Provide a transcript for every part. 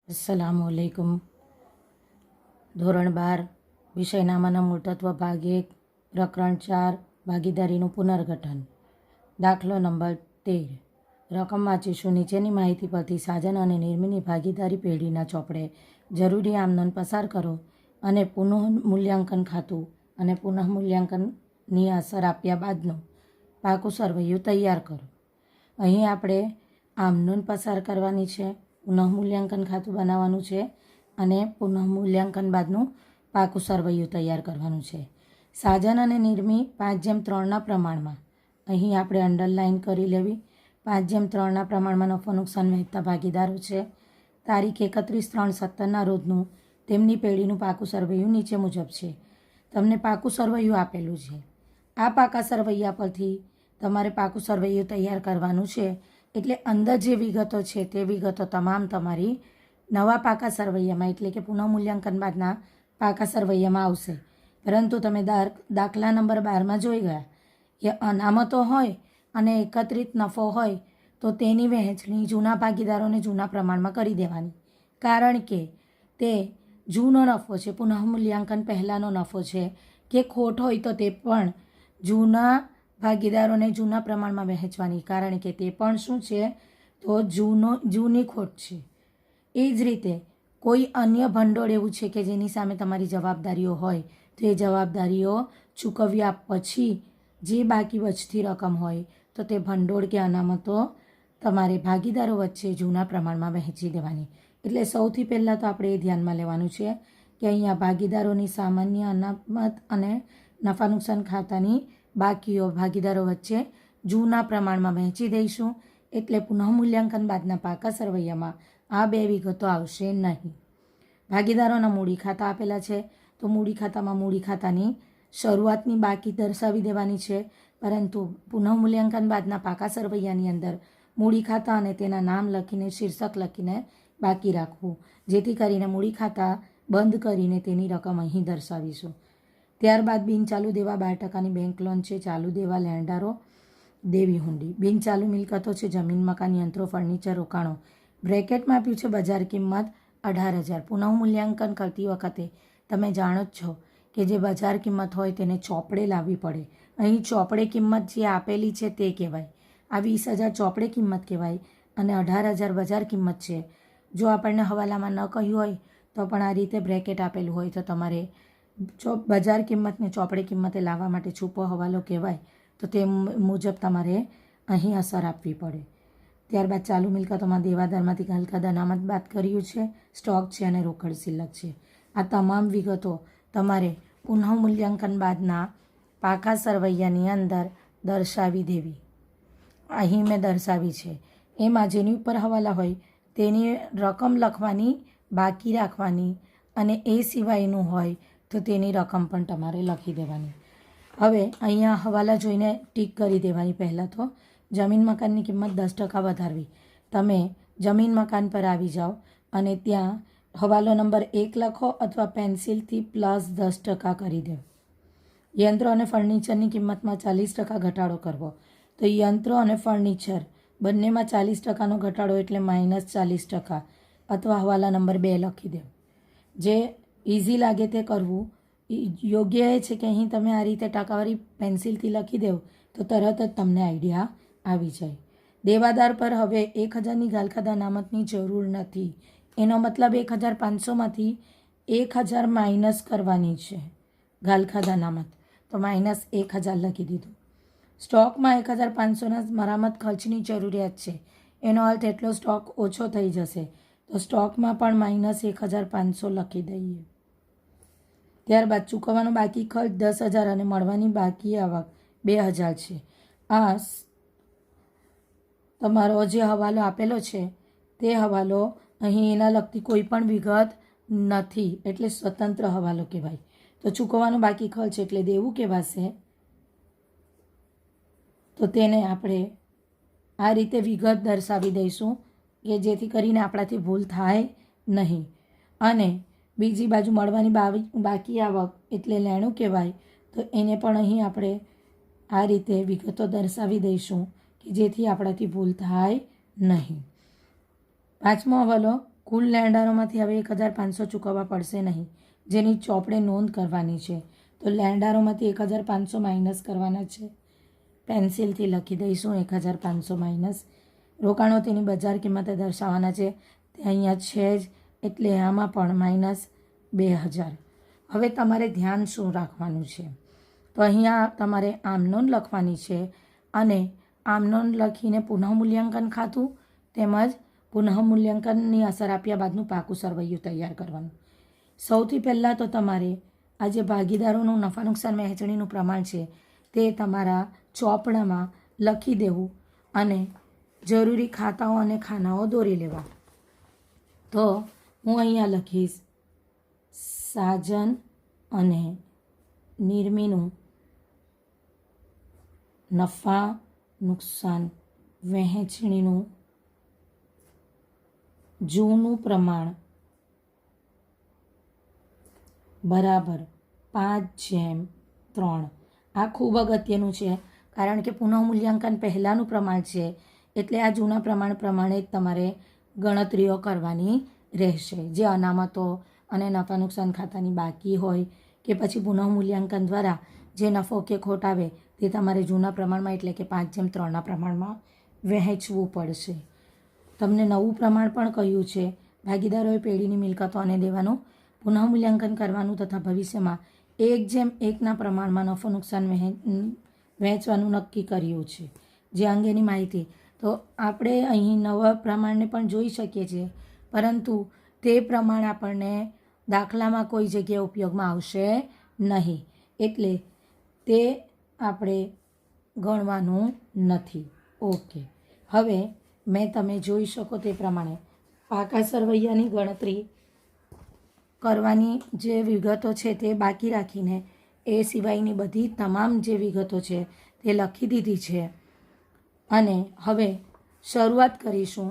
अस्सलामुअलैकुम। ધોરણ 12 વિષય નામાના મૂળતત્વ ભાગ 1 પ્રકરણ 4 ભાગીદારીનું પુનર્ગઠન. દાખલો નંબર 13. રકમ વાંચીશું. નીચેની માહિતી પરથી સાજન અને નિર્મીની ભાગીદારી પેઢીના ચોપડે જરૂરી આમનોંધ પસાર કરો અને પુનઃમૂલ્યાંકન ખાતું અને પુનઃમૂલ્યાંકનની અસર આપ્યા બાદનું પાકું સરવૈયું તૈયાર કરો. અહીં આપણે આમનોંધ પસાર કરવાની છે, પુનઃમૂલ્યાંકન ખાતું બનાવવાનું છે અને પુનઃમૂલ્યાંકન બાદનું પાકું સરવૈયું તૈયાર કરવાનું છે. સાજન અને નિર્મી 5:3ના પ્રમાણમાં અહીં આપણે અંડરલાઇન કરી લેવી. 5:3ના પ્રમાણમાં નફો નુકસાન વહેંચતા ભાગીદારો છે. તારીખ 31/3/17ના રોજનું તેમની પેઢીનું પાકું સરવૈયું નીચે મુજબ છે. તમને પાકું સરવૈયું આપેલું છે. આ પાકા સરવૈયા પરથી તમારે પાકું સરવૈયું તૈયાર કરવાનું છે. એટલે અંદર જે વિગતો છે તે વિગતો તમામ તમારી નવા પાકા સરવૈયામાં એટલે કે પુનઃમૂલ્યાંકન બાદના પાકા સરવૈયામાં આવશે. પરંતુ તમે દાખલા નંબર 12માં જોઈ ગયા કે અનામતો હોય અને એકત્રિત નફો હોય તો તેની વહેંચણી જૂના ભાગીદારોને જૂના પ્રમાણમાં કરી દેવાની. કારણ કે તે જૂનો નફો છે, પુનઃમૂલ્યાંકન પહેલાંનો નફો છે કે ખોટ હોય તો તે પણ જૂના ભાગીદારોને જૂના પ્રમાણમાં વહેંચવાની. કારણ કે તે પણ શું છે તો જૂની ખોટ છે. એ જ રીતે કોઈ અન્ય ભંડોળ એવું છે કે જેની સામે તમારી જવાબદારીઓ હોય તો એ જવાબદારીઓ ચૂકવ્યા પછી જે બાકી બચતી રકમ હોય તો તે ભંડોળ કે અનામતો તમારે ભાગીદારો વચ્ચે જૂના પ્રમાણમાં વહેંચી દેવાની. એટલે સૌથી પહેલાં તો આપણે એ ધ્યાનમાં લેવાનું છે કે અહીંયા ભાગીદારોની સામાન્ય અનામત અને નફા નુકસાન ખાતાની બાકીઓ ભાગીદારો વચ્ચે જૂના પ્રમાણમાં વહેંચી દઈશું. એટલે પુનઃમૂલ્યાંકન બાદના પાકા સરવૈયામાં આ બે વિગતો આવશે નહીં. ભાગીદારોના મૂડી ખાતા આપેલા છે તો મૂડી ખાતામાં મૂડી ખાતાની શરૂઆતની બાકી દર્શાવી દેવાની છે. પરંતુ પુનઃમૂલ્યાંકન બાદના પાકા સરવૈયાની અંદર મૂડી ખાતા અને તેના નામ લખીને શીર્ષક લખીને બાકી રાખવું, જેથી કરીને મૂડી ખાતા બંધ કરીને તેની રકમ અહીં દર્શાવીશું. ત્યારબાદ બિનચાલુ દેવા 12%ની બેંક લોન છે. ચાલુ દેવા લેણદારો, દેવી હુંડી. બિનચાલુ મિલકતો છે જમીન, મકાન, યંત્રો, ફર્નિચર, રોકાણો. બ્રેકેટમાં આપ્યું છે બજાર કિંમત 18,000. પુનઃમૂલ્યાંકન કરતી વખતે તમે જાણો જ છો કે જે બજાર કિંમત હોય તેને ચોપડે લાવવી પડે. અહીં ચોપડે કિંમત જે આપેલી છે તે કહેવાય. આ 20,000 ચોપડે કિંમત કહેવાય અને 18,000 બજાર કિંમત છે. જો આપણને હવાલામાં ન કહ્યું હોય તો પણ આ રીતે બ્રેકેટ આપેલું હોય તો તમારે બજાર કિંમતને ચોપડે કિંમતે લાવવા માટે છૂપો હવાલો કહેવાય તો તે મુજબ તમારે અહીં અસર આપવી પડે. ત્યારબાદ ચાલુ મિલકતોમાં દેવાદારમાંથી હલકદ અનામત બાદ કર્યું છે, સ્ટોક છે અને રોકડ શિલ્લક છે. આ તમામ વિગતો તમારે પુનઃમૂલ્યાંકન બાદના પાકા સરવૈયાની અંદર દર્શાવી દેવી. અહીં મેં દર્શાવી છે. એમાં જેની ઉપર હવાલા હોય તેની રકમ લખવાની, બાકી રાખવાની અને એ સિવાયનું હોય તો તેની રકમ પણ તમારે લખી દેવાની. હવે અહીંયા હવાલા જોઈને ટીક કરી દેવાની. પહેલાં તો જમીન મકાનની કિંમત 10% વધારવી. તમે જમીન મકાન પર આવી જાઓ અને ત્યાં હવાલો નંબર 1 લખો અથવા પેન્સિલથી +10% કરી દો. યંત્રો અને ફર્નિચરની કિંમતમાં 40% ઘટાડો કરવો. તો યંત્રો અને ફર્નિચર બંનેમાં 40%નો ઘટાડો એટલે -40% અથવા હવાલા નંબર 2 લખી દો. જે ઇઝી લાગે તે કરવું. યોગ્ય એ છે કે અહીં તમે આ રીતે ટકાવારી પેન્સિલથી લખી દો તો તરત જ તમને આઈડિયા આવી જાય. દેવાદાર પર હવે 1,000ની ગાલખાદ અનામતની જરૂર નથી. એનો મતલબ 1,500માંથી 1,000 માઇનસ કરવાની છે ગાલખાદ અનામત, તો -1,000 લખી દીધું. સ્ટોકમાં 1,500ના મરામત ખર્ચની જરૂરિયાત છે. એનો અર્થ એટલો સ્ટોક ઓછો થઈ જશે તો સ્ટોકમાં પણ -1,500 લખી દઈએ. ત્યારબાદ ચૂકવવાનો બાકી ખર્ચ 10,000 અને મળવાની બાકી આવક 2,000 છે. આ તમારો જે હવાલો આપેલો છે તે હવાલો અહીં એના લગતી કોઈ પણ વિગત નથી એટલે સ્વતંત્ર હવાલો કહેવાય. તો ચૂકવવાનો બાકી ખર્ચ એટલે દેવું કહેવાશે. તો તેને આપણે આ રીતે વિગત દર્શાવી દઈશું કે જેથી કરીને આપણાથી ભૂલ થાય નહીં. અને બીજી બાજુ મળવાની બાકી આવક એટલે લેણું કહેવાય. તો એને પણ અહીં આપણે આ રીતે વિગતો દર્શાવી દઈશું કે જેથી આપણાથી ભૂલ થાય નહીં. પાંચમો હવાલો કુલ લેણદારોમાંથી હવે 1500 ચૂકવવા પડશે નહીં, જેની ચોપડે નોંધ કરવાની છે. તો લેણદારોમાંથી 1500 માઇનસ કરવાના છે. પેન્સિલથી લખી દઈશું 1500 માઇનસ. રોકાણો તેની બજાર કિંમતે દર્શાવવાના છે, તે અહીંયા છે જ, એટલે આમાં પણ માઇનસ 2000. હવે તમારે ધ્યાન શું રાખવાનું છે? તો અહીંયા તમારે આમ નોંધ લખવાની છે અને આમ નોંધ લખીને પુનઃમૂલ્યાંકન ખાતું તેમજ પુનઃમૂલ્યાંકનની અસર આપ્યા બાદનું પાકું સરવૈયું તૈયાર કરવાનું. સૌથી પહેલાં તો તમારે આ જે ભાગીદારોનું નફા નુકસાન વહેંચણીનું પ્રમાણ છે તે તમારા ચોપડામાં લખી દેવું અને જરૂરી ખાતાઓ અને ખાનાઓ દોરી લેવા. તો હું અહીંયા લખીશ સાજન અને નિર્મીનું નફા નુકસાન વહેંચણીનું જૂનું પ્રમાણ બરાબર 5:3. આ ખૂબ અગત્યનું છે, કારણ કે પુનઃમૂલ્યાંકન પહેલાંનું પ્રમાણ છે, એટલે આ જૂના પ્રમાણ પ્રમાણે જ તમારે ગણતરીઓ કરવાની રહેશે. જે અનામતો અને નફા નુકસાન ખાતાની બાકી હોય કે પછી પુનઃમૂલ્યાંકન દ્વારા જે નફો કે ખોટ આવે તે તમારે જૂના પ્રમાણમાં એટલે કે 5:3ના પ્રમાણમાં વહેંચવું પડશે. તમને નવું પ્રમાણ પણ કહ્યું છે, ભાગીદારોએ પેઢીની મિલકતો અને દેવાનું પુનઃમૂલ્યાંકન કરવાનું તથા ભવિષ્યમાં 1:1ના પ્રમાણમાં નફો નુકસાન વહેંચવાનું નક્કી કર્યું છે. જે અંગેની માહિતી તો આપણે અહીં નવા પ્રમાણને પણ જોઈ શકીએ છીએ, પરંતુ તે પ્રમાણ આપણને દાખલામાં કોઈ જગ્યાએ ઉપયોગમાં આવશે નહીં, એટલે તે આપણે ગણવાનું નથી. ઓકે, હવે તમે જોઈ શકો તે પ્રમાણે પાકા સરવૈયાની ગણતરી કરવાની જે વિગતો છે તે બાકી રાખીને એ સિવાયની બધી તમામ જે વિગતો છે તે લખી દીધી છે. અને હવે શરૂઆત કરીશું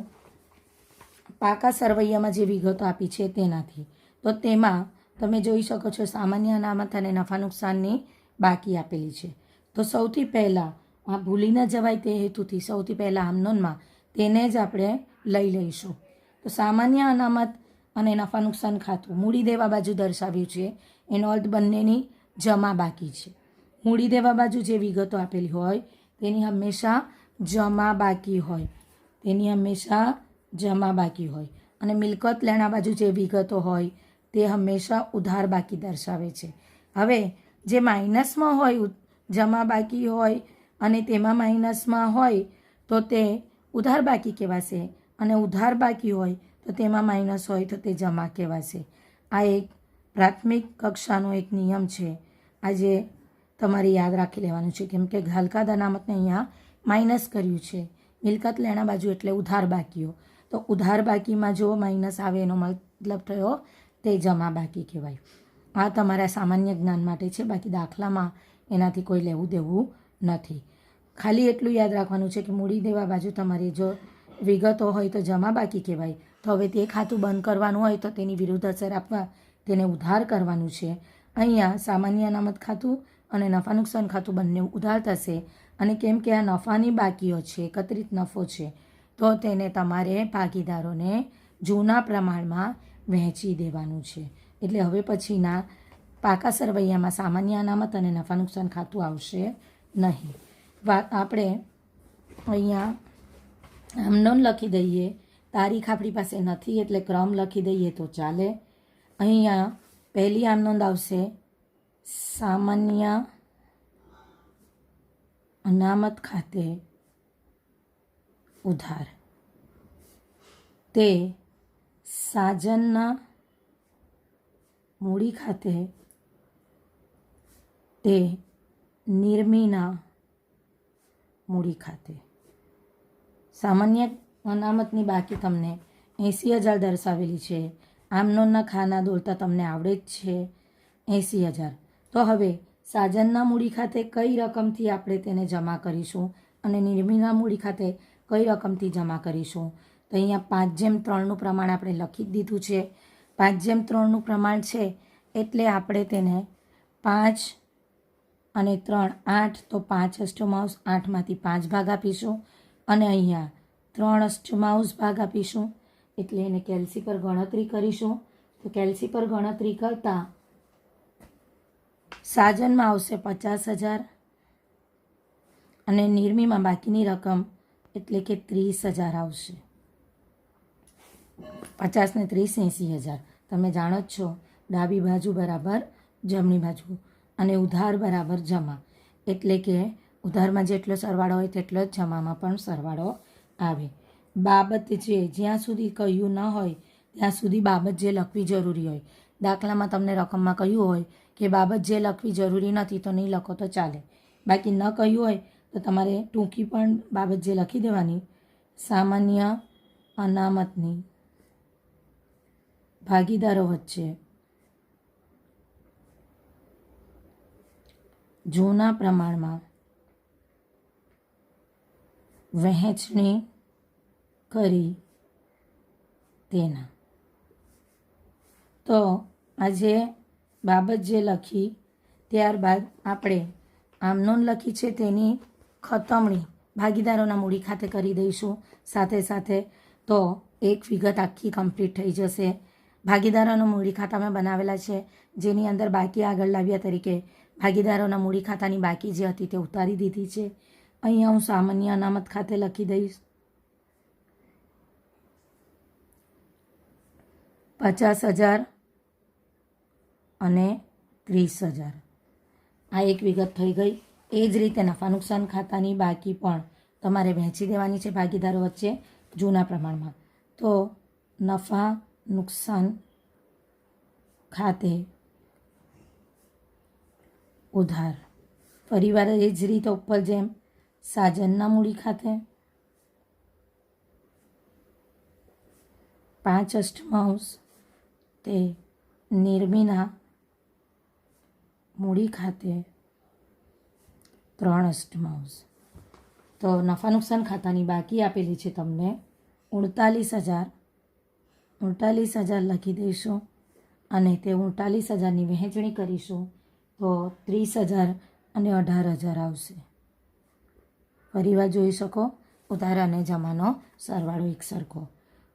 પાકા સરવૈયામાં જે વિગતો આપી છે તેનાથી. તો તેમાં તમે જોઈ શકો છો સામાન્ય અનામત અને નફા નુકસાનની બાકી આપેલી છે. તો સૌથી પહેલાં આ ભૂલી ન જવાય તે હેતુથી સૌથી પહેલાં આમનોનમાં તેને જ આપણે લઈ લઈશું. તો સામાન્ય અનામત અને નફા નુકસાન ખાતું મૂડી દેવા બાજુ દર્શાવ્યું છે, એનો અર્થ બંનેની જમા બાકી છે. મૂડી દેવા બાજુ જે વિગતો આપેલી હોય તેની હંમેશા જમા બાકી હોય, અને મિલકત લેણા બાજુ જે વિગતો હોય તે હંમેશા ઉધાર બાકી દર્શાવે છે. હવે જે માઇનસમાં હોય, જમા બાકી હોય અને તેમાં માઇનસમાં હોય તો તે ઉધાર બાકી કહેવાશે, અને ઉધાર બાકી હોય તો તેમાં માઇનસ હોય તો તે જમા કહેવાશે. આ એક પ્રાથમિક કક્ષાનો એક નિયમ છે, આજે તમારે યાદ રાખી લેવાનું છે, કેમ કે ઘાલકાદ અનામતને અહીંયા માઇનસ કર્યું છે. મિલકત લેણા બાજુ એટલે ઉધાર બાકીઓ, તો ઉધાર બાકીમાં જો માઇનસ આવે એનો મતલબ થયો તે જમા બાકી કહેવાય. આ તમારા સામાન્ય જ્ઞાન માટે છે, બાકી દાખલામાં એનાથી કોઈ લેવું દેવું નથી. ખાલી એટલું યાદ રાખવાનું છે કે મૂડી દેવા બાજુ તમારી જો વિગતો હોય તો જમા બાકી કહેવાય. તો હવે તે ખાતું બંધ કરવાનું હોય તો તેની વિરુદ્ધ અસર આપવા તેને ઉધાર કરવાનું છે. અહીંયા સામાન્ય અનામત ખાતું અને નફા નુકસાન ખાતું બંને ઉધાર થશે, અને કેમ કે આ નફાની બાકીઓ છે, એકત્રિત નફો છે, તો તેને તમારે ભાગીદારોને જૂના પ્રમાણમાં વહેંચી દેવાનું છે. એટલે હવે પછીના પાકા સરવૈયામાં સામાન્ય અનામત અને નફા નુકસાન ખાતું આવશે નહીં. આપણે અહીંયા આમનોન લખી દઈએ, તારીખ આપણી પાસે નથી એટલે ક્રમ લખી દઈએ તો ચાલે. અહીંયા પહેલી આમનોંધ આવશે સામાન્ય અનામત ખાતે ઉધાર, તે સાજનના મૂડી ખાતે, તે નિર્મીના મૂડી ખાતે. સામાન્ય અનામતની બાકી તમને 80,000 દર્શાવેલી છે. આમનોનના ખાના દોરતા તમને આવડે જ છે 80,000. તો હવે સાજનના મૂડી ખાતે કઈ રકમથી આપણે તેને જમા કરીશું અને નિર્મીના મૂડી ખાતે કઈ રકમથી જમા કરીશું? તો અહીંયા 5:3નું પ્રમાણ આપણે લખી જ દીધું છે. 5:3નું પ્રમાણ છે એટલે આપણે તેને 5 અને 3 8, તો 5 અષ્ટમાંશ 8માંથી 5 ભાગ આપીશું, અને અહીંયા 3 અષ્ટમાંશ ભાગ આપીશું. એટલે એને કેલ્સી પર ગણતરી કરીશું. તો કેલ્સી પર ગણતરી કરતાં સાજનમાં આવશે 50,000 અને નિર્મીમાં બાકીની રકમ એટલે કે 30,000 આવશે. 50 ને 30 80,000. તમે જાણો જ છો ડાબી બાજુ બરાબર જમણી બાજુ અને ઉધાર બરાબર જમા, એટલે કે ઉધારમાં જેટલો સરવાળો હોય તેટલો જ જમામાં પણ સરવાળો આવે. બાબત જે જ્યાં સુધી કહ્યું ન હોય ત્યાં સુધી બાબત જે લખવી જરૂરી હોય. દાખલામાં તમને રકમમાં કહ્યું હોય કે બાબત જે લખવી જરૂરી નથી તો નહીં લખો તો ચાલે, બાકી ન કહ્યું હોય તો તમારે ટૂંકી પણ બાબત જે લખી દેવાની. સામાન્ય અનામતની ભાગીદારો વચ્ચે જૂના પ્રમાણમાં વહેંચણી કરી તેના. તો આજે બાબત જે લખી ત્યારબાદ આપણે આમ નોંધ લખી છે તેની ખતમણી ભાગીદારોના મૂડી ખાતે કરી દઈશું. સાથે સાથે તો એક વિગત આખી કમ્પ્લીટ થઈ જશે. ભાગીદારોના મૂડી ખાતા મેં બનાવેલા છે, જેની અંદર બાકી આગળ લાવ્યા તરીકે ભાગીદારોના મૂડી ખાતાની બાકી જે હતી તે ઉતારી દીધી છે. અહીંયા હું સામાન્ય અનામત ખાતે લખી દઈશ 50,000 અને 30,000. આ એક વિગત થઈ ગઈ. એ જ રીતે નફા નુકસાન ખાતાની બાકી પણ તમારે વહેંચી દેવાની છે ભાગીદારો વચ્ચે જૂના પ્રમાણમાં. તો નફા નુકસાન ખાતે ઉધાર ફરીવાર એ જ રીતે ઉપર જેમ સાજનના મૂડી ખાતે 5/8 તે નિર્મીના મૂડી ખાતે 3/8. તો નફા નુકસાન ખાતાની બાકી આપેલી છે તમને 48,000 લખી દઈશું અને તે 48,000ની વહેંચણી કરીશું તો 30,000 અને 18,000 આવશે. ફરીવાર જોઈ શકો ઉધાર અને જમાનો સરવાળો એક સરખો,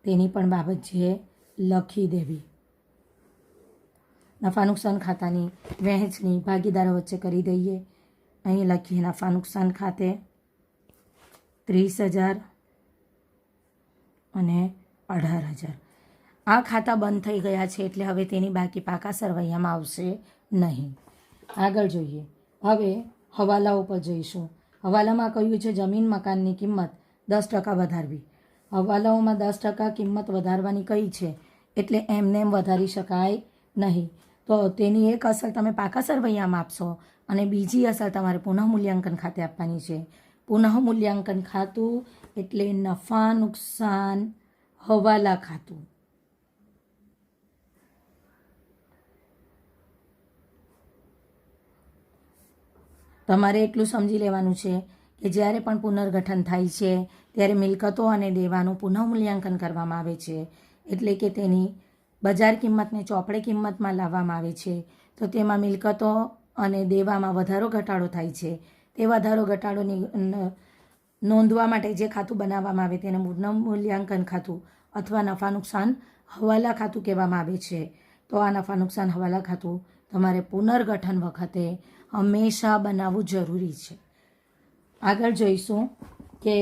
તેની પણ બાબત છે લખી દેવી. નફા નુકસાન ખાતાની વહેંચણી ભાગીદારો વચ્ચે કરી દઈએ. અહીં લખીએ નફા નુકસાન ખાતે 30,000 અને 18,000. આ ખાતા બંધ થઈ ગયા છે એટલે હવે તેની બાકી પાકા સરવૈયામાં આવશે નહીં. આગળ જોઈએ. હવે હવાલાઓ પર જઈશું. હવાલામાં કહ્યું છે જમીન મકાનની કિંમત 10% વધારવી. હવાલાઓમાં 10% કિંમત વધારવાની કહી છે એટલે એમને એમ વધારી શકાય નહીં. તો તેની એક અસર તમે પાકા સરવૈયામાં આપશો અને બીજી અસર તમારે પુનઃમૂલ્યાંકન ખાતે આપવાની છે. પુનઃમૂલ્યાંકન ખાતું એટલે નફા નુકસાન હવાલા ખાતું. તમારે એટલું સમજી લેવાનું છે કે જ્યારે પણ પુનર્ગઠન થાય છે ત્યારે મિલકતો અને દેવાનું પુનઃમૂલ્યાંકન કરવામાં આવે છે, એટલે કે તેની બજાર કિંમતને ચોપડે કિંમતમાં લાવવામાં આવે છે. તો તેમાં મિલકતો અને દેવામાં વધારો ઘટાડો થાય છે. તે વધારો ઘટાડોની નોંધવા માટે જે ખાતું બનાવવામાં આવે તેને પુનઃમૂલ્યાંકન ખાતું અથવા નફા નુકસાન હવાલા ખાતું કહેવામાં આવે છે. તો આ નફા નુકસાન હવાલા ખાતું તમારે પુનર્ગઠન વખતે હંમેશા બનાવવું જરૂરી છે. આગળ જોઈશું કે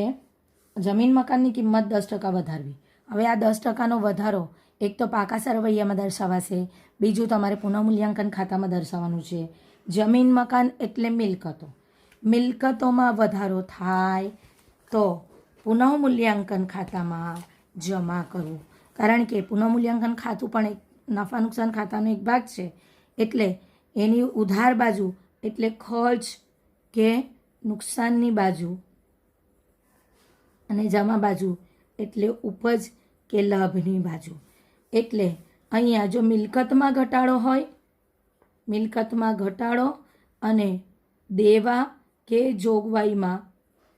જમીન મકાનની કિંમત 10% વધારવી. હવે આ 10%નો વધારો એક તો પાકા સરવૈયામાં દર્શાવાશે, બીજું તમારે પુનઃમૂલ્યાંકન ખાતામાં દર્શાવવાનું છે. જમીન મકાન એટલે મિલકતો. મિલકતોમાં વધારો થાય તો પુનઃમૂલ્યાંકન ખાતામાં જમા કરવું, કારણ કે પુનઃમૂલ્યાંકન ખાતું પણ એક નફા નુકસાન ખાતાનો એક ભાગ છે. એટલે એની ઉધાર બાજુ એટલે ખર્ચ કે નુકસાનની બાજુ અને જમા બાજુ એટલે ઉપજ કે લાભની બાજુ. એટલે અહીંયા જો મિલકતમાં ઘટાડો હોય, મિલકતમાં ઘટાડો અને દેવા કે જોગવાઈમાં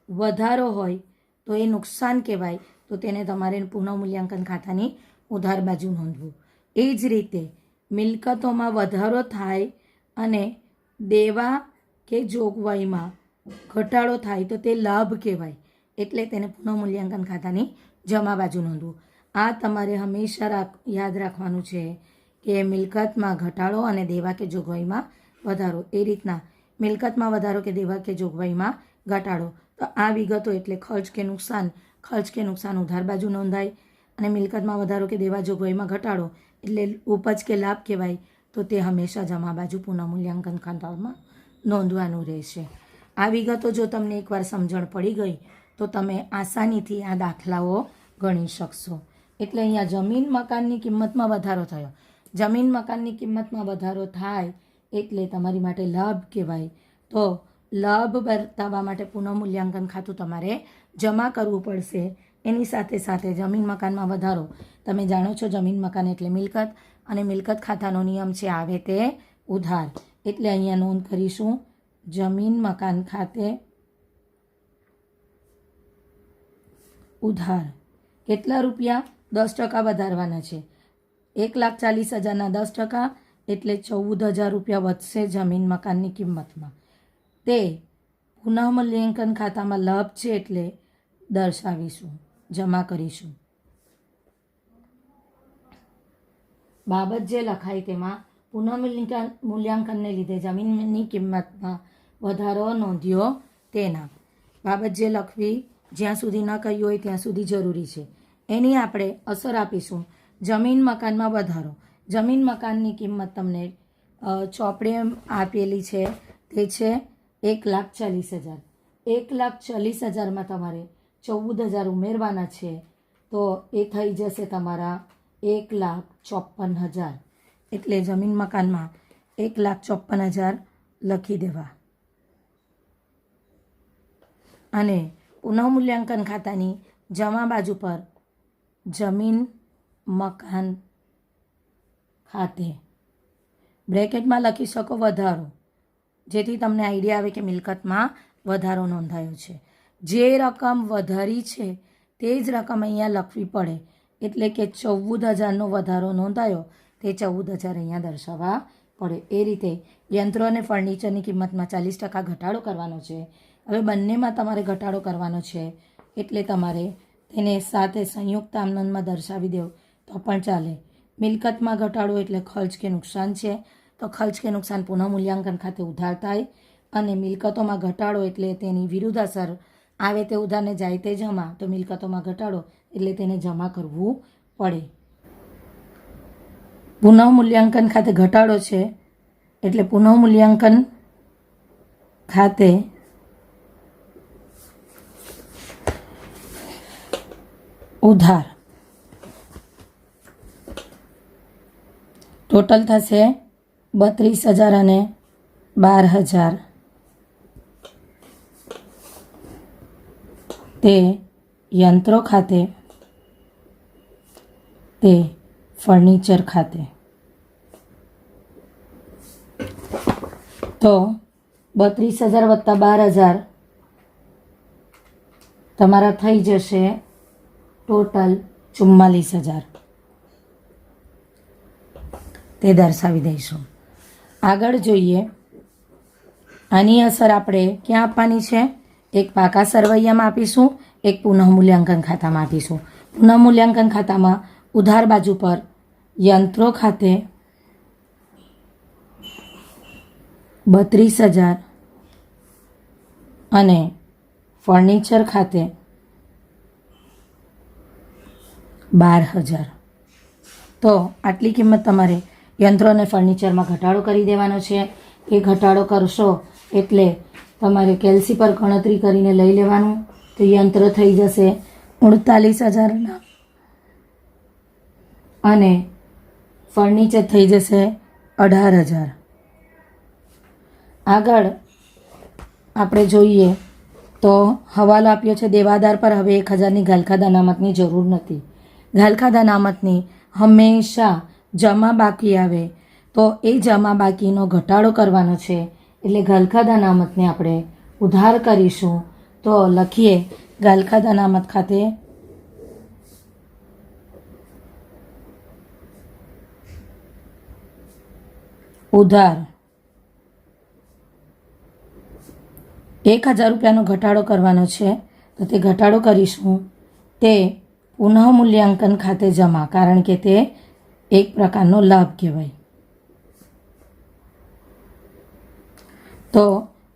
વધારો હોય તો એ નુકસાન કહેવાય. તો તેને તમારે પુનઃમૂલ્યાંકન ખાતાની ઉધાર બાજુ નોંધવું. એ જ રીતે મિલકતોમાં વધારો થાય અને દેવા કે જોગવાઈમાં ઘટાડો થાય તો તે લાભ કહેવાય, એટલે તેને પુનઃમૂલ્યાંકન ખાતાની જમા બાજુ નોંધવું. આ તમારે હંમેશા યાદ રાખવાનું છે કે મિલકતમાં ઘટાડો અને દેવા કે જોગવાઈમાં વધારો, એ રીતના મિલકતમાં વધારો કે દેવા કે જોગવાઈમાં ઘટાડો. તો આ વિગતો એટલે ખર્ચ કે નુકસાન ઉધાર બાજુ નોંધાય, અને મિલકતમાં વધારો કે દેવા જોગવાઈમાં ઘટાડો એટલે ઉપજ કે લાભ કહેવાય. તો તે હંમેશા જમા બાજુ પુનઃમૂલ્યાંકન ખાતામાં નોંધવાનું રહેશે. આ વિગતો જો તમને એકવાર સમજણ પડી ગઈ તો તમે આસાનીથી આ દાખલાઓ ગણી શકશો. એટલે અહીંયા જમીન મકાનની કિંમતમાં વધારો થયો. જમીન મકાનની કિંમતમાં વધારો થાય એટલે તમારી માટે લાભ કહેવાય. તો લાભ બતાવવા માટે પુનઃમૂલ્યાંકન ખાતું તમારે જમા કરવું પડશે. એની સાથે સાથે જમીન મકાનમાં વધારો, તમે જાણો છો જમીન મકાન એટલે મિલકત, અને મિલકત ખાતાનો નિયમ છે આવે તે ઉધાર. એટલે અહીંયા નોંધ કરીશું જમીન મકાન ખાતે ઉધાર. કેટલા રૂપિયા? 10% વધારવાના છે. 1,40,000ના 10% એટલે 14,000 રૂપિયા વધશે જમીન મકાનની કિંમતમાં. તે પુનઃમૂલ્યાંકન ખાતામાં લાભ છે એટલે દર્શાવીશું, જમા કરીશું. બાબત જે લખાય તેમાં પુનઃમૂલ્યાંકનને લીધે જમીનની કિંમતમાં વધારો નોંધ્યો તેના. બાબત જે લખવી જ્યાં સુધી ન કહ્યું હોય ત્યાં સુધી જરૂરી છે. એની આપણે અસર આપીશું. જમીન મકાનમાં વધારો. જમીન મકાનની કિંમત તમને ચોપડે આપેલી છે, તે છે 1,40,000. 1,40,000માં તમારે 14,000 ઉમેરવાના છે, તો એ થઈ જશે તમારા 1,54,000. એટલે જમીન મકાનમાં 1,54,000 લખી દેવા. અને પુનઃમૂલ્યાંકન ખાતાની જમા બાજુ પર જમીન મકાન ખાતે બ્રેકેટમાં લખી શકો વધારો, જેથી તમને આઈડિયા આવે કે મિલકતમાં વધારો નોંધાયો છે. જે રકમ વધારી છે તે જ રકમ અહીંયા લખવી પડે. એટલે કે 14,000નો વધારો નોંધાયો, તે 14,000 અહીંયા દર્શાવવા પડે. એ રીતે યંત્રો અને ફર્નિચરની કિંમતમાં 40% ઘટાડો કરવાનો છે. હવે બંનેમાં તમારે ઘટાડો કરવાનો છે, એટલે તમારે તેને સાથે સંયુક્ત આમનોંધમાં દર્શાવી દેવું તો પણ ચાલે. મિલકતમાં ઘટાડો એટલે ખર્ચ કે નુકસાન છે, તો ખર્ચ કે નુકસાન પુનઃમૂલ્યાંકન ખાતે ઉધાર થાય. અને મિલકતોમાં ઘટાડો એટલે તેની વિરુદ્ધ અસર આવે તે ઉધારને જાય તે જમા. તો મિલકતોમાં ઘટાડો એટલે તેને જમા કરવું પડે. પુનઃમૂલ્યાંકન ખાતે ઘટાડો છે એટલે પુનઃમૂલ્યાંકન ખાતે ઉધાર ટોટલ થશે 32,000 અને 12,000. તે યંત્રો ખાતે, તે ફર્નિચર ખાતે. તો 32,000 વત્તા 12,000 તમારા થઈ જશે ટોટલ 44,000. તે દર્શાવી દઈશું. આગળ જોઈએ. આની અસર આપણે ક્યાં આપવાની છે? એક પાકા સરવૈયામાં આપીશું, એક પુનઃમૂલ્યાંકન ખાતામાં આપીશું. પુનઃમૂલ્યાંકન ખાતામાં ઉધાર બાજુ પર યંત્રો ખાતે 32,000 અને ફર્નિચર ખાતે 12,000. તો આટલી કિંમત તમારે યંત્રો અને ફર્નિચરમાં ઘટાડો કરી દેવાનો છે. એ ઘટાડો કરશો એટલે તમારે કેલ્સી પર ગણતરી કરીને લઈ લેવાનું. તો યંત્ર થઈ જશે 48,000ના અને ફર્નિચર થઈ જશે 18,000. આગળ આપણે જોઈએ તો હવાલો આપ્યો છે દેવાદાર પર હવે 1,000ની ઘાલખાદ અનામતની જરૂર નથી. ઘાલખાદ અનામતની હંમેશા જમા બાકી આવે તો એ જમા બાકીનો ઘટાડો કરવાનો છે. એટલે ઘાલખાદ અનામતને આપણે ઉધાર કરીશું. તો લખીએ ઘાલખાદ અનામત ખાતે ઉધાર 1,000 રૂપિયાનો ઘટાડો કરવાનો છે. તો તે ઘટાડો કરીશું તે પુનઃમૂલ્યાંકન ખાતે જમા, કારણ કે તે એક પ્રકારનો લાભ કહેવાય. તો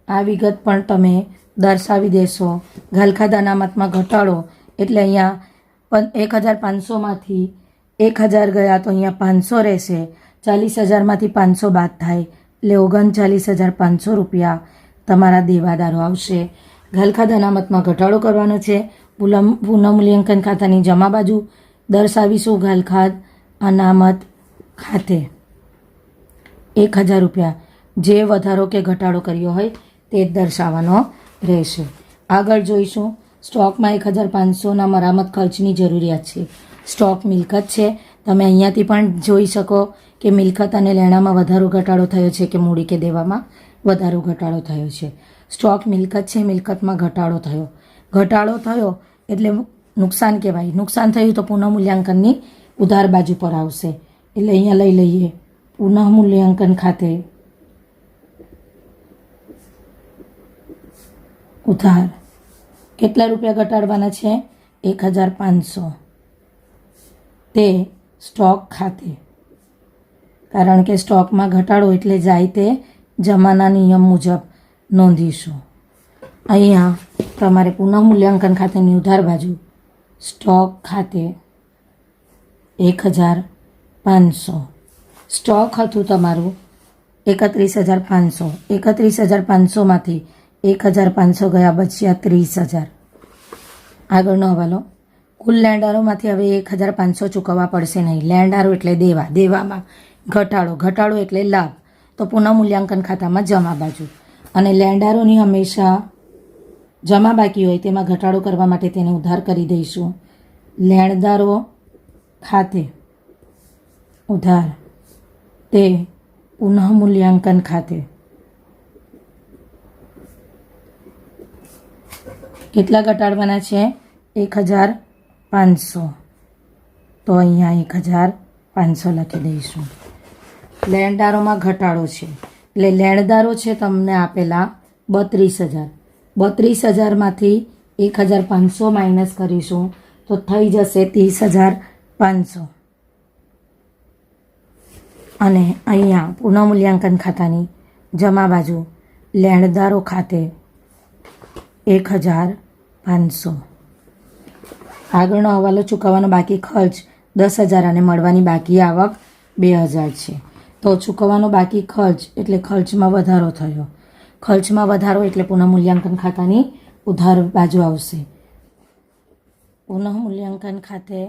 આ વિગત પણ તમે દર્શાવી દેશો. ઘાલખાદ અનામતમાં ઘટાડો એટલે અહીંયા 1,500માંથી 1,000 ગયા તો અહીંયા 500 રહેશે. 40,000માંથી 500 બાદ થાય એટલે 39,500 રૂપિયા તમારા દેવાદારો આવશે. ઘાલખાદ અનામતમાં ઘટાડો કરવાનો છે. પુનઃમૂલ્યાંકન ખાતાની જમા બાજુ દર્શાવીશું. ઘાલખાદ અનામત ખાતે 1,000 રૂપિયા જે વધારો કે ઘટાડો કર્યો હોય તે જ દર્શાવવાનો રહેશે. આગળ જોઈશું. સ્ટોકમાં 1,500ના મરામત ખર્ચની જરૂરિયાત છે. સ્ટોક મિલકત છે. તમે અહીંયાથી પણ જોઈ શકો કે મિલકત અને લેણામાં વધારો ઘટાડો થયો છે કે મૂડી કે દેવામાં વધારો ઘટાડો થયો છે. સ્ટોક મિલકત છે. મિલકતમાં ઘટાડો થયો. ઘટાડો થયો એટલે નુકસાન કહેવાય. નુકસાન થયું તો પુનઃમૂલ્યાંકનની ઉધાર બાજુ પર આવશે. એટલે અહીંયા લઈ લઈએ. પુનઃમૂલ્યાંકન ખાતે ઉધાર કેટલા રૂપિયા ઘટાડવાના છે? 1,500. તે સ્ટોક ખાતે, કારણ કે સ્ટોકમાં ઘટાડો એટલે જાય તે જમાના નિયમ મુજબ નોંધીશું. અહીંયા તમારે પુનઃમૂલ્યાંકન ખાતેની ઉધાર બાજુ સ્ટોક ખાતે 1,500. સ્ટોક હતું તમારું 31,500. 31,500માંથી 1,500 ગયા, બચ્યા 30,000. આગળનો હવાલો. કુલ લેણદારોમાંથી હવે 1,500 ચૂકવવા પડશે નહીં. લેણદારો એટલે દેવા, દેવામાં ઘટાડો, ઘટાડો એટલે લાભ. તો પુનઃમૂલ્યાંકન ખાતામાં જમા બાજુ. અને લેણદારોની હંમેશા જમા બાકી હોય તેમાં ઘટાડો કરવા માટે તેને ઉધાર કરી દઈશું. લેણદારો ખાતે ઉધાર તે પુનઃમૂલ્યાંકન ખાતે કેટલા ઘટાડવાના છે? 1,500. તો અહીંયા 1,500 લખી દઈશું. લેણદારોમાં ઘટાડો છે એટલે લેણદારો છે તમને આપેલા 32,000. 32,000માંથી 1,500 માઇનસ કરીશું તો થઈ જશે 30,500. અને અહીંયા પુનઃમૂલ્યાંકન ખાતાની જમા બાજુ લેણદારો ખાતે 1,500. આગળનો હવાલો. ચૂકવવાનો બાકી ખર્ચ 10,000 અને મળવાની બાકી આવક 2,000 છે. તો ચૂકવવાનો બાકી ખર્ચ એટલે ખર્ચમાં વધારો થયો. ખર્ચમાં વધારો એટલે પુનઃમૂલ્યાંકન ખાતાની ઉધાર બાજુ આવશે. પુનઃમૂલ્યાંકન ખાતે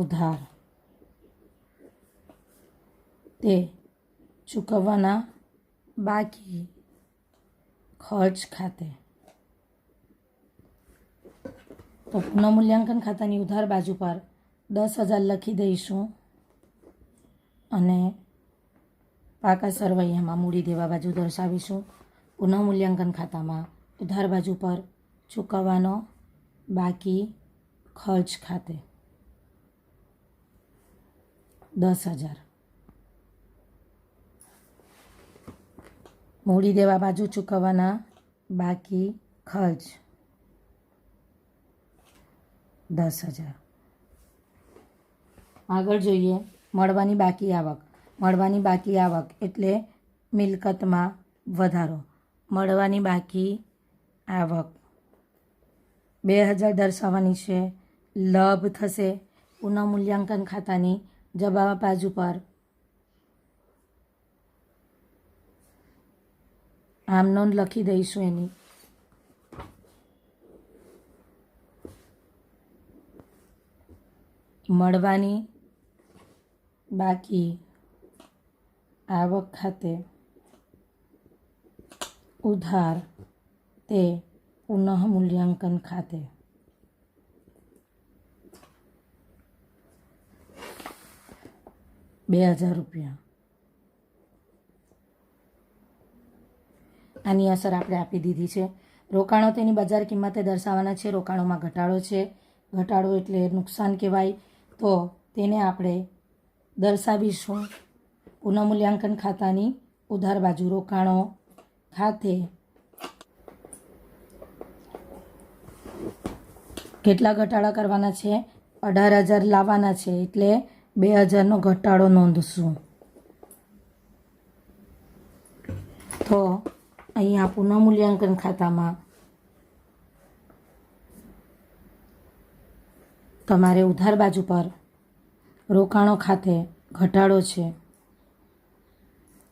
ઉધાર તે ચૂકવવાના બાકી ખર્ચ ખાતે. તો પુનઃમૂલ્યાંકન ખાતાની ઉધાર બાજુ પર 10,000 લખી દઈશું અને પાકા સરવૈયામાં મૂડી દેવા બાજુ દર્શાવીશું. પુનઃમૂલ્યાંકન ખાતામાં ઉધાર બાજુ પર ચૂકવવાનો બાકી ખર્ચ ખાતે 10,000. મૂડી દેવા બાજુ ચૂકવવાના બાકી ખર્ચ 10,000. આગળ જોઈએ. મળવાની બાકી આવક. મળવાની બાકી આવક એટલે મિલકતમાં વધારો. મળવાની બાકી આવક 2,000 દર્શાવવાની છે. લાભ થશે. પુનઃમૂલ્યાંકન ખાતાની જમા બાજુ પર આમ નોંધ લખી દઈશું એની. મળવાની બાકી આવક ખાતે ઉધાર તે પુનઃમૂલ્યાંકન ખાતે 2,000 રૂપિયા. આની અસર આપણે આપી દીધી છે. રોકાણો તેની બજાર કિંમતે દર્શાવવાના છે. રોકાણોમાં ઘટાડો છે. ઘટાડો એટલે નુકસાન કહેવાય. તો તેને આપણે દર્શાવીશું પુનઃમૂલ્યાંકન ખાતાની ઉધાર બાજુ. રોકાણો ખાતે કેટલા ઘટાડા કરવાના છે? 18,000 લાવવાના છે એટલે 2,000નો ઘટાડો નોંધશું. તો અહીંયા પુનઃમૂલ્યાંકન ખાતામાં તમારે ઉધાર બાજુ પર રોકાણો ખાતે ઘટાડો છે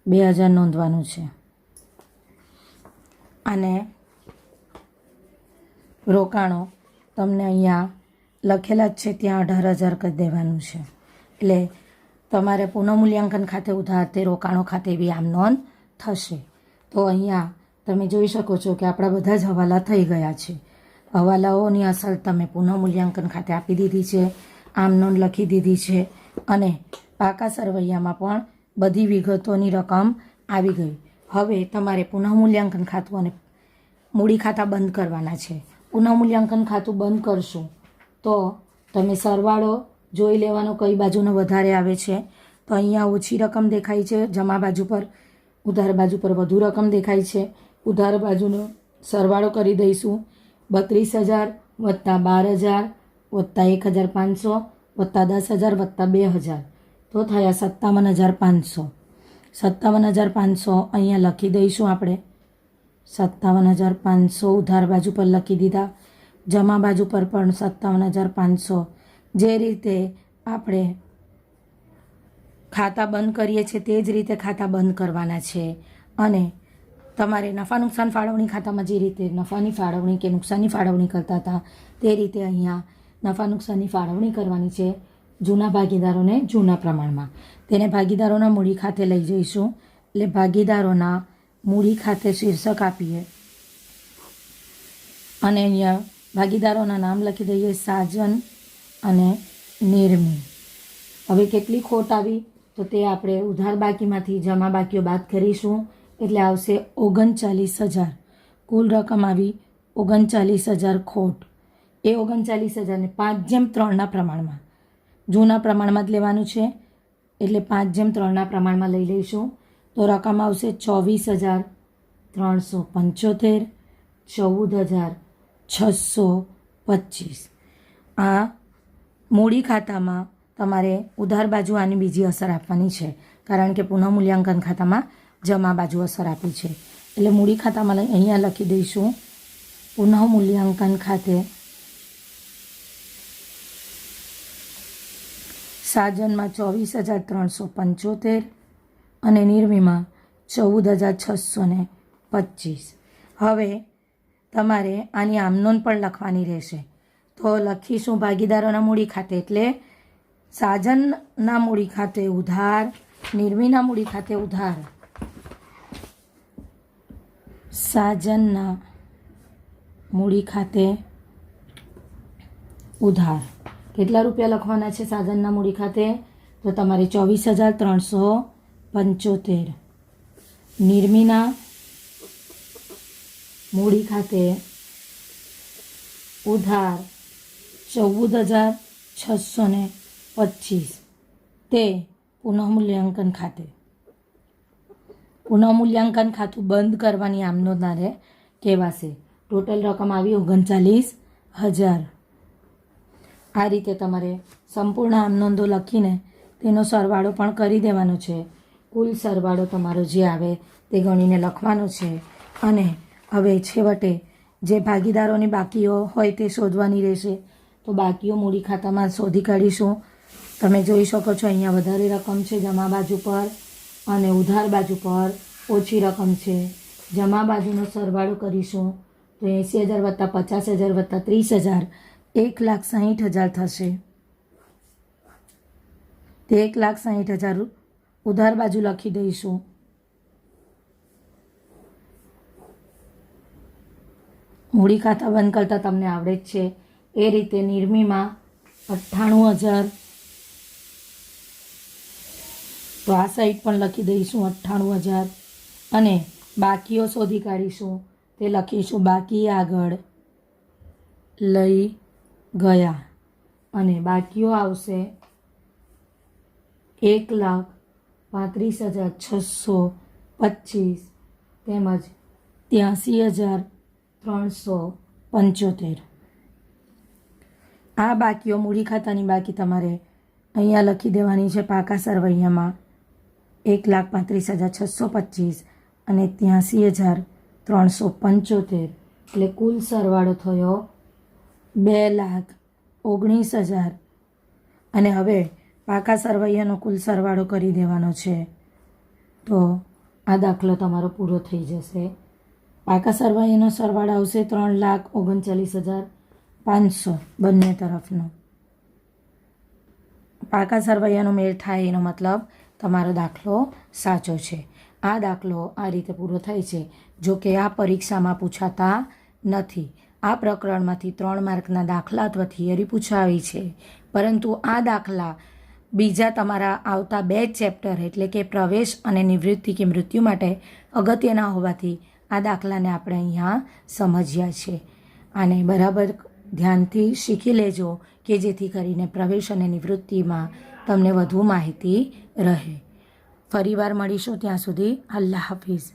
2,000 નોંધવાનું છે. અને રોકાણો તમને અહીંયા લખેલા જ છે ત્યાં 18,000 કરી દેવાનું છે. એટલે તમારે પુનઃમૂલ્યાંકન ખાતે ઉધાર તે રોકાણો ખાતે બી આમ નોંધ થશે. તો અહીંયા તમે જોઈ શકો છો કે આપણા બધા જ હવાલા થઈ ગયા છે. હવાલાઓની અસલ તમે પુનઃમૂલ્યાંકન ખાતે આપી દીધી છે, આમ નોંધ લખી દીધી છે અને પાકા સરવૈયામાં પણ બધી વિગતોની રકમ આવી ગઈ. હવે તમારે પુનઃમૂલ્યાંકન ખાતું અને મૂડી ખાતા બંધ કરવાના છે. પુનઃમૂલ્યાંકન ખાતું બંધ કરશો તો તમે સરવાળો જોઈ લેવાનો કઈ બાજુનો વધારે આવે છે. તો અહીંયા ઓછી રકમ દેખાય છે જમા બાજુ પર, ઉધાર બાજુ પર વધુ રકમ દેખાય છે. ઉધાર બાજુનો સરવાળો કરી દઈશું. 32,000 વત્તા 12,000 વત્તા 1,500 વત્તા 10,000 વત્તા 2,000 તો થયા 57,500. 57,500 અહીંયા લખી દઈશું આપણે. 57,500 ઉધાર બાજુ પર લખી દીધા. જમા બાજુ પર પણ 57,500. જે રીતે આપણે ખાતા બંધ કરીએ છીએ તે જ રીતે ખાતા બંધ કરવાના છે. અને તમારે નફા નુકસાન ફાળવણી ખાતામાં જે રીતે નફાની ફાળવણી કે નુકસાનની ફાળવણી કરતા હતા તે રીતે અહીંયા નફા નુકસાનની ફાળવણી કરવાની છે જૂના ભાગીદારોને જૂના પ્રમાણમાં. તેને ભાગીદારોના મૂડી ખાતે લઈ જઈશું. એટલે ભાગીદારોના મૂડી ખાતે શીર્ષક આપીએ અને અહીંયા ભાગીદારોના નામ લખી દઈએ સાજન અને નિર્મી. હવે કેટલી ખોટ આવી તો તે આપણે ઉધાર બાકીમાંથી જમા બાકીઓ બાદ કરીશું એટલે આવશે 39,000. કુલ રકમ આવી 39,000 ખોટ. એ 39,000ને 5:3ના પ્રમાણમાં જૂના પ્રમાણમાં જ લેવાનું છે એટલે 5:3ના પ્રમાણમાં લઈ લઈશું. તો રકમ આવશે 24,375, 14,625. આ મૂડી ખાતામાં તમારે ઉધાર બાજુ આની બીજી અસર આપવાની છે કારણ કે પુનઃમૂલ્યાંકન ખાતામાં જમા બાજુ અસર આપી છે. એટલે મૂડી ખાતામાં અહીંયા લખી દઈશું પુનઃમૂલ્યાંકન ખાતે સાજનમાં 24,375 અને નિર્મીમાં 14,625. હવે તમારે આની આમનોંધ પણ લખવાની રહેશે. તો લખીશું ભાગીદારોના મૂડી ખાતે એટલે સાજનના મૂડી ખાતે ઉધાર, નિર્મીના મૂડી ખાતે ઉધાર. સાજનના મૂડી ખાતે ઉધાર. કેટલા રૂપિયા લખવાના છે સાજનના મૂડી ખાતે? તો તમારે 24,375. નિર્મીના મૂડી ખાતે ઉધાર 14,625 તે પુનઃમૂલ્યાંકન ખાતે. પુનઃમૂલ્યાંકન ખાતું બંધ કરવાની આમનોંધારે કહેવાશે. ટોટલ રકમ આવી 39,000. આ રીતે તમારે સંપૂર્ણ આમનોંધો લખીને તેનો સરવાળો પણ કરી દેવાનો છે. કુલ સરવાળો તમારો જે આવે તે ગણીને લખવાનો છે. અને હવે છેવટે જે ભાગીદારોની બાકીઓ હોય તે શોધવાની રહેશે. તો બાકીઓ મૂડી ખાતામાં શોધી કાઢીશું. તમે જોઈ શકો છો અહીંયા વધારે રકમ છે જમા બાજુ પર અને ઉધાર બાજુ પર ઓછી રકમ છે. જમા બાજુનો સરવાળો કરીશું તો 80,000 વત્તા 50,000 વત્તા 30,000 1,60,000 થશે. તે 1,60,000 ઉધાર બાજુ લખી દઈશું. મૂડી ખાતા બંધ કરતાં તમને આવડે જ છે એ રીતે નિર્મીમાં 98,000. તો આ સાઈડ પણ લખી દઈશું 98,000 અને બાકીઓ શોધી કાઢીશું. તે લખીશું બાકી આગળ લઈ ગયા અને બાકીઓ આવશે 1,35,625 તેમજ 83,375. આ બાકીઓ મૂડી ખાતાની બાકી તમારે અહીંયા લખી દેવાની છે પાકા સરવૈયામાં 1,35,625 અને 83,375 એટલે કુલ સરવાળો થયો 2,19,000 અને હવે પાકા સરવૈયાનો કુલ સરવાળો કરી દેવાનો છે. તો આ દાખલો તમારો પૂરો થઈ જશે. પાકા સરવૈયાનો સરવાળો આવશે 3,39,500 બંને તરફનો. પાકા સરવૈયાનો મેળ થાય એનો મતલબ તમારો દાખલો સાચો છે. આ દાખલો આ રીતે પૂરો થાય છે. જો કે આ પરીક્ષામાં પૂછાતા નથી. આ પ્રકરણમાંથી 3 માર્કના દાખલા અથવા થિયરી પૂછાવી છે, પરંતુ આ દાખલા બીજા તમારા આવતા 2 ચેપ્ટર એટલે કે પ્રવેશ અને નિવૃત્તિ કે મૃત્યુ માટે અગત્યના હોવાથી આ દાખલાને આપણે અહીંયા સમજ્યા છે. આને બરાબર ધ્યાનથી શીખી લેજો કે જેથી કરીને પ્રવેશ અને નિવૃત્તિમાં તમને વધુ માહિતી રહે. ફરીવાર મળીશું. ત્યાં સુધી અલ્લાહ હાફિઝ.